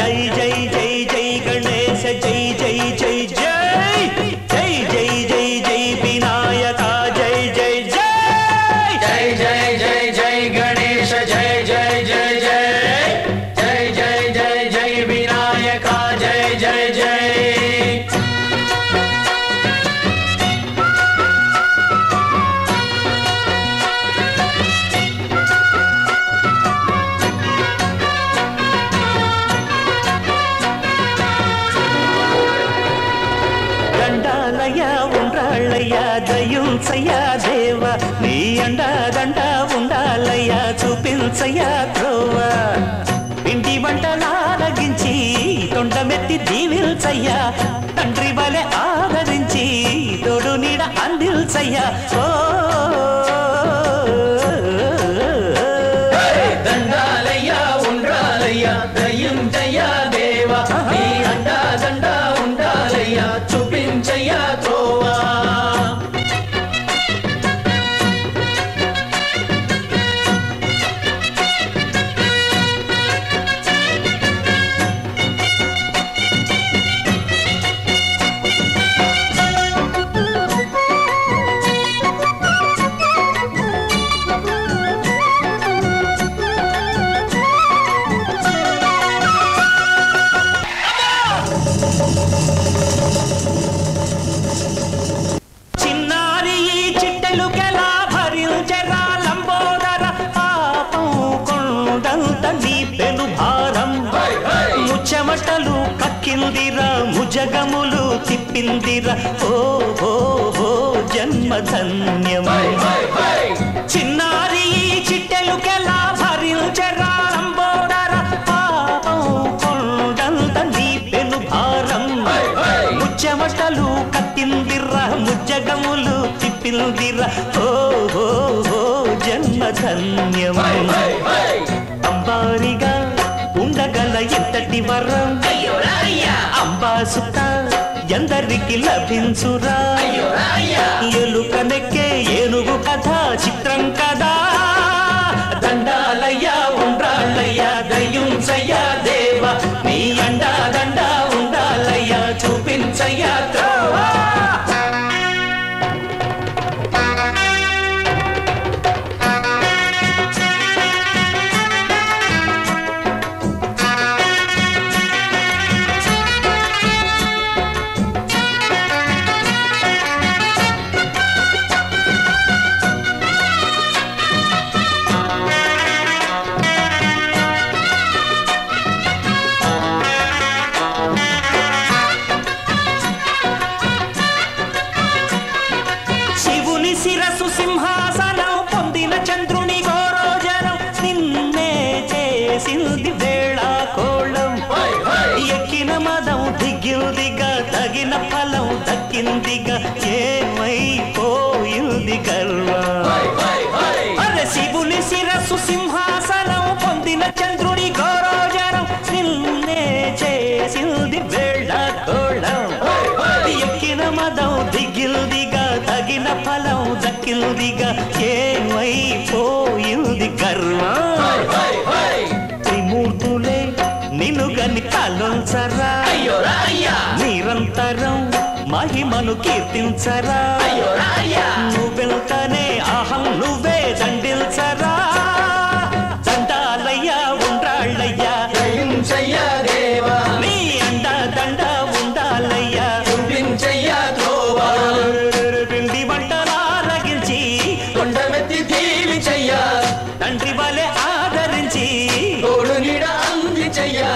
జై జై జై జై గణేశ జై జై జై జై జై జై జై జై వినాయక జై జై జై జై జై జై జై గణేశ జై జై జై జై జై జై జై జై వినాయక జై జై జై ఉండాలయ్యా దయుంచయ్యా దేవ నీ అండదండ ఉండాలయ్యా చూపించయ్యా త్రోవ పిండి వంటలారగించి తొండమెత్తి దీవిల్చయ్యా తండ్రి వలె ఆదరించి తోడు నీడ అందిల్చయ్యా ఓ దండాలయ్యా ఉండాలయ్యా దయుంచయ్యా దేవ నీ అండదండ ఉండాలయ్యా చూపించయ్యా త్రోవా చెమటలు కక్కిందిరా ముజగములు తిప్పిందిరా ఓ ఓ ఓ జన్మధన్యమై చిన్నారి చిట్టెలుకెలా భరించరా లంబోదర పాపం కొండంత నీ పెను భారం ముచ్చమటలు కక్కిందిరా ముజగములు తిప్పిందిరా ఓ ఓ ఓ జన్మధన్యమై అంబారిగా ఉండగల ఎంతటి వరం అంబాసుత ఎందరికి లభించురా ఎలుకనెక్కే ఏనుగు కథ చిత్రం కదా దండాలయ్యా ఉండ్రాళ్ళయ్యా దయుంచయ్యా దేవ నీ అండా దండ ఉండాలయ్యా చూపించయ్యా త్రోవా శిరసు సింహాసనం పొందిన చంద్రుని గోరోజనం నిన్నే చేసింది వేళ కోళం ఎక్కిన మదం దిగ్గిందిగా తగిన ఫలం దక్కిందిగా ఏమైపోయింది గర్వం అరే శివుని శిరసు సింహాసనం పొందిన చంద్రుని గోరోజనం నిన్నే చేసింది వేళ కోళం ఎక్కిన మదం దిగ్గిందిగా తగిన ఫలం దక్కిందిగా ఏమైపోయింది గర్వం త్రిమూర్తులే నిన్ను గని కాలుంచరా నిరంతరం మహిమను కీర్తించరా నువ్వెళ్తానే అహం నువ్వే దండిల్చరా దండాలయ్యా ఉండ్రాళ్ళయ్యా దయుంచయ్యా దేవా నీ అండ దండ ఉండాలయ్యా చూపించయ్యా త్రోవా పిండి వంటలారగించి కొండమెత్తి దీవించయ్యా తండ్రి వలె ఆదరించి తోడు నీడ అందించయ్యా